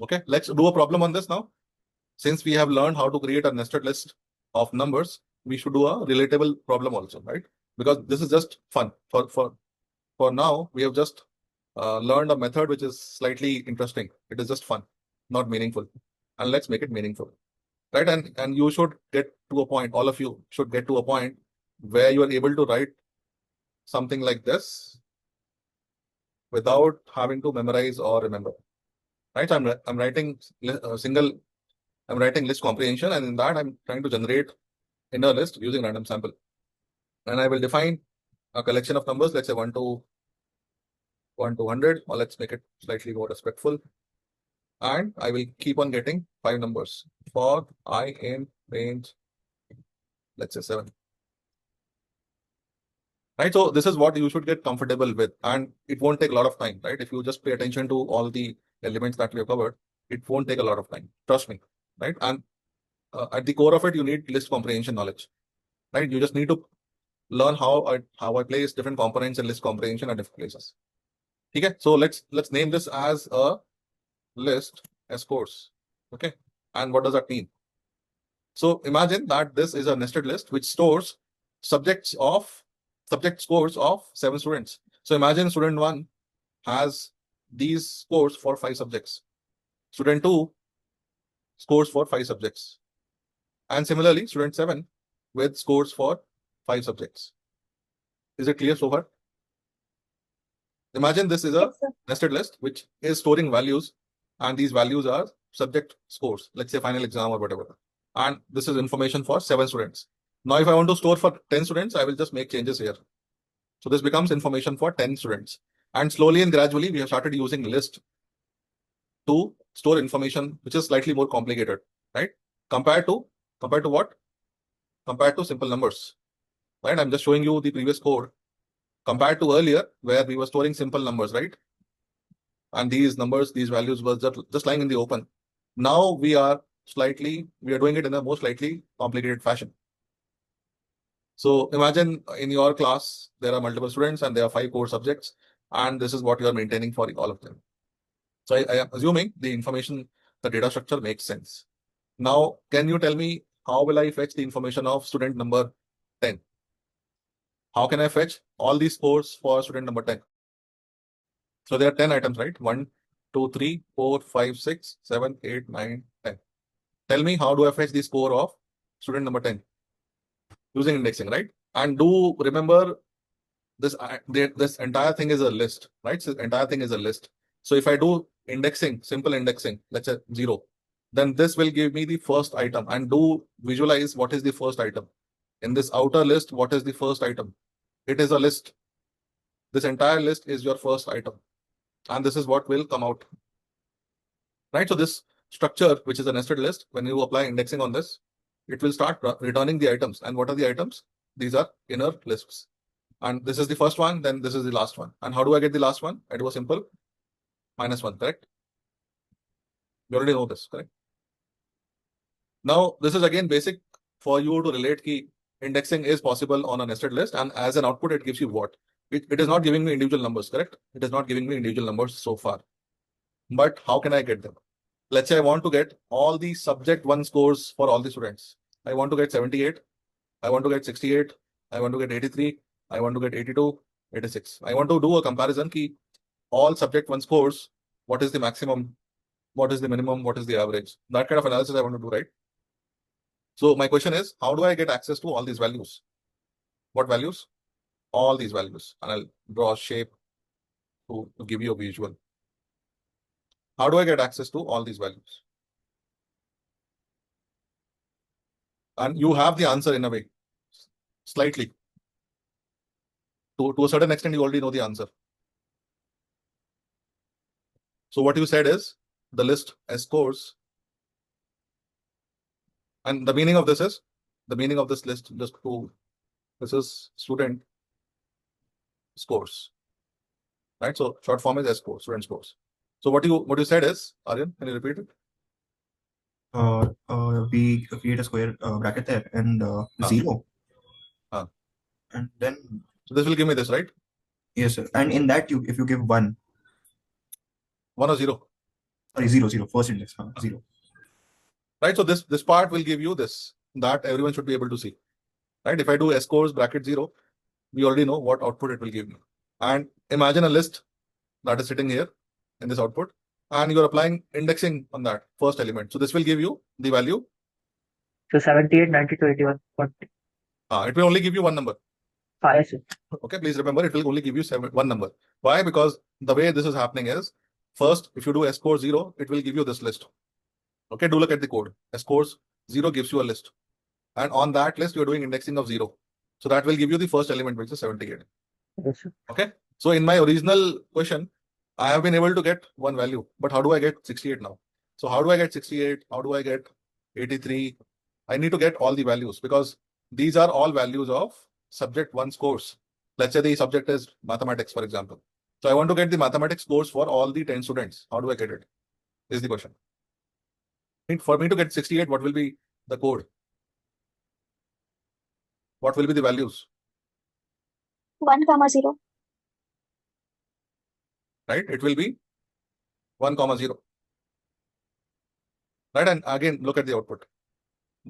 Okay, let's do a problem on this now. Since we have learned how to create a nested list of numbers, we should do a relatable problem also, right? Because this is just fun. For now, we have just learned a method which is slightly interesting. It is just fun, not meaningful. And let's make it meaningful, right? And you should get to a point, all of you should get to a point where you are able to write something like this without having to memorize or remember, right? I'm writing I'm writing list comprehension, and in that I'm trying to generate inner list using random sample. And I will define a collection of numbers, let's say 1 to 100, or let's make it slightly more respectful. And I will keep on getting 5 numbers for I in range, let's say 7. Right, so this is what you should get comfortable with, and it won't take a lot of time, right? If you just pay attention to all the elements that we have covered, it won't take a lot of time. Trust me, right? And at the core of it, you need list comprehension knowledge, right? You just need to learn how I place different components in list comprehension at different places. Okay, so let's name this as a list as course. Okay, and what does that mean? So imagine that this is a nested list which stores subject scores of 7 students. So imagine student 1 has these scores for 5 subjects. Student 2 scores for 5 subjects. And similarly, student 7 with scores for 5 subjects. Is it clear so far? Imagine this is a nested list which is storing values, and these values are subject scores, let's say final exam or whatever. And this is information for 7 students. Now, if I want to store for 10 students, I will just make changes here. So this becomes information for 10 students. And slowly and gradually, we have started using list to store information, which is slightly more complicated, right? Compared to what? Compared to simple numbers, right? I'm just showing you the previous code compared to earlier where we were storing simple numbers, right? And these numbers, these values were just lying in the open. Now we are doing it in a more slightly complicated fashion. So imagine in your class, there are multiple students and there are 5 core subjects, and this is what you are maintaining for all of them. So I am assuming the information, the data structure makes sense. Now, can you tell me how will I fetch the information of student number 10? How can I fetch all these scores for student number 10? So there are 10 items, right? 1, 2, 3, 4, 5, 6, 7, 8, 9, 10. Tell me, how do I fetch the score of student number 10? Using indexing, right? And do remember this entire thing is a list, right? So entire thing is a list. So if I do indexing, simple indexing, let's say 0, then this will give me the first item. And do visualize what is the first item. In this outer list, what is the first item? It is a list. This entire list is your first item. And this is what will come out. Right? So this structure, which is a nested list, when you apply indexing on this, it will start returning the items. And what are the items? These are inner lists. And this is the first one, then this is the last one. And how do I get the last one? I do a simple -1, correct? You already know this, correct? Now, this is again basic for you to relate key indexing is possible on a nested list, and as an output, it gives you what? It is not giving me individual numbers, correct? It is not giving me individual numbers so far. But how can I get them? Let's say I want to get all the subject 1 scores for all the students. I want to get 78. I want to get 68. I want to get 83. I want to get 82, 86. I want to do a comparison key all subject 1 scores. What is the maximum? What is the minimum? What is the average? That kind of analysis I want to do, right? So my question is, how do I get access to all these values? What values? All these values. And I'll draw a shape to give you a visual. How do I get access to all these values? And you have the answer in a way, slightly. To a certain extent, you already know the answer. So what you said is the list as scores. And the meaning of this is, the meaning of this list, just to, this is student scores, right? So short form is S scores, student scores. So what you said is, Aryan, can you repeat it? We create a square bracket there and 0. And then so this will give me this, right? Yes, sir. And in that, if you give 1 or 0? Sorry, 0, 0, first index, 0. Right, so this part will give you this, that everyone should be able to see. Right, if I do scores bracket 0, we already know what output it will give me. And imagine a list that is sitting here in this output, and you're applying indexing on that first element. So this will give you the value. So 78, 92, 81, 40. It will only give you one number. Yes, sir. Okay, please remember, it will only give you one number. Why? Because the way this is happening is, first, if you do score 0, it will give you this list. Okay, do look at the code. Scores 0 gives you a list. And on that list, you're doing indexing of 0. So that will give you the first element, which is 78. Yes, sir. Okay. So in my original question, I have been able to get one value. But how do I get 68 now? So how do I get 68? How do I get 83? I need to get all the values, because these are all values of subject 1's course. Let's say the subject is mathematics, for example. So I want to get the mathematics course for all the 10 students. How do I get it? Is the question. For me to get 68, what will be the code? What will be the values? 1, 0. Right? It will be 1, 0. Right? And again, look at the output.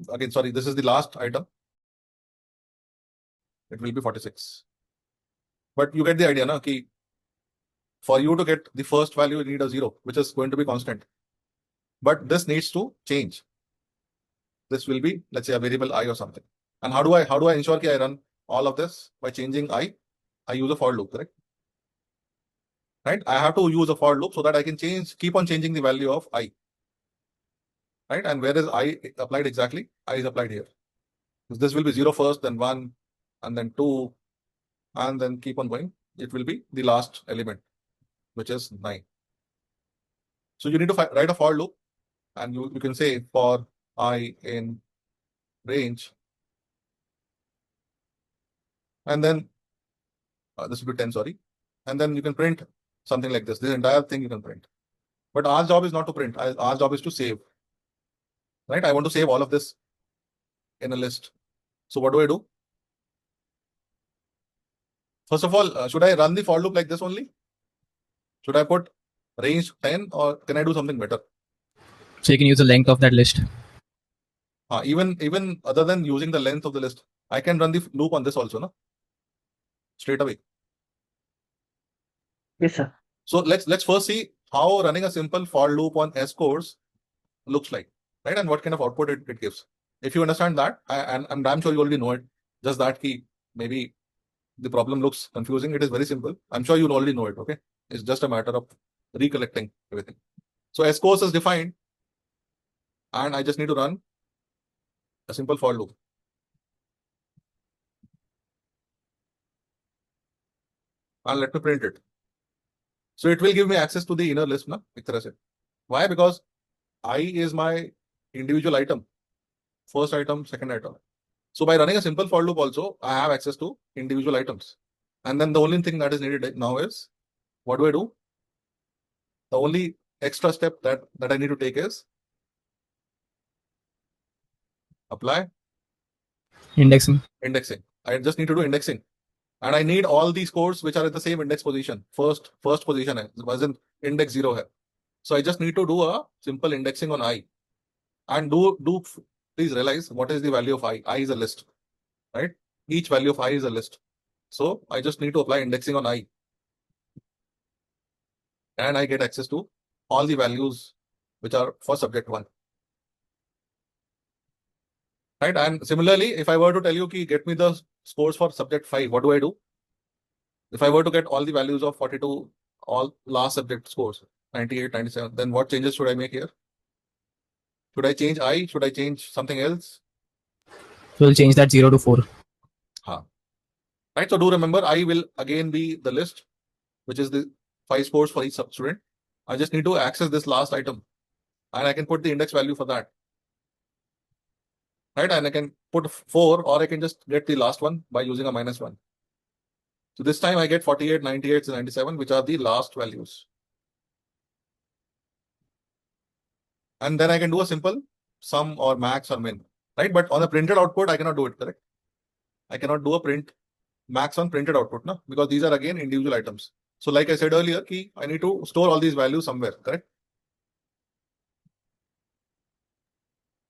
Again, sorry, this is the last item. It will be 46. But you get the idea, na? Ki for you to get the first value, you need a 0, which is going to be constant. But this needs to change. This will be, let's say, a variable I or something. And how do I ensure that I run all of this? By changing I use a for loop, correct? Right? I have to use a for loop so that I can keep on changing the value of I. Right? And where is I applied exactly? I is applied here. This will be 0 first, then 1, and then 2, and then keep on going. It will be the last element, which is 9. So you need to write a for loop, and you can say for I in range, and then this will be 10, sorry. And then you can print something like this. This entire thing you can print. But our job is not to print. Our job is to save. Right? I want to save all of this in a list. So what do? First of all, should I run the for loop like this only? Should I put range 10, or can I do something better? So you can use the length of that list. Even other than using the length of the list, I can run the loop on this also, no? Straight away. Yes, sir. So let's first see how running a simple for loop on scores looks like, right? And what kind of output it gives. If you understand that, and I'm damn sure you already know it, just that key, maybe the problem looks confusing. It is very simple. I'm sure you already know it, okay? It's just a matter of recollecting everything. So scores is defined, and I just need to run a simple for loop. And let me print it. So it will give me access to the inner list, na? Why? Because I is my individual item. First item, second item. So by running a simple for loop also, I have access to individual items. And then the only thing that is needed now is, what do? The only extra step that I need to take is apply indexing. I just need to do indexing. And I need all these scores which are at the same index position. First position hai, wasn't index 0 hai. So I just need to do a simple indexing on I. And please realize what is the value of I. I is a list, right? Each value of I is a list. So I just need to apply indexing on I. And I get access to all the values which are for subject 1. Right? And similarly, if I were to tell you, get me the scores for subject 5, what do? If I were to get all the values of 42, all last subject scores, 98, 97, then what changes should I make here? Should I change I? Should I change something else? So we'll change that 0 to 4. Right. So do remember, I will again be the list, which is the 5 scores for each student. I just need to access this last item, and I can put the index value for that. Right. And I can put 4, or I can just get the last one by using a -1. So this time I get 48, 98, 97, which are the last values. And then I can do a simple sum or max or min, right? But on the printed output, I cannot do it, correct? I cannot do a print max on printed output, no? Because these are again individual items. So like I said earlier, I need to store all these values somewhere, correct?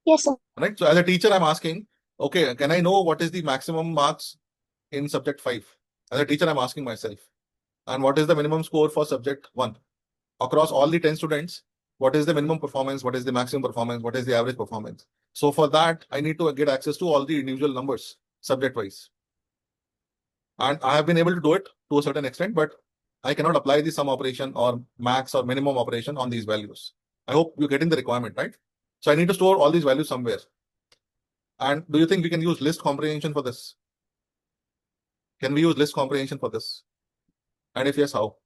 Yes, sir. Right. So as a teacher, I'm asking, okay, can I know what is the maximum marks in subject 5? As a teacher, I'm asking myself. And what is the minimum score for subject 1? Across all the 10 students, what is the minimum performance? What is the maximum performance? What is the average performance? So for that, I need to get access to all the individual numbers subject-wise. And I have been able to do it to a certain extent, but I cannot apply the sum operation or max or minimum operation on these values. I hope you're getting the requirement, right? So I need to store all these values somewhere. And do you think we can use list comprehension for this? Can we use list comprehension for this? And if yes, how?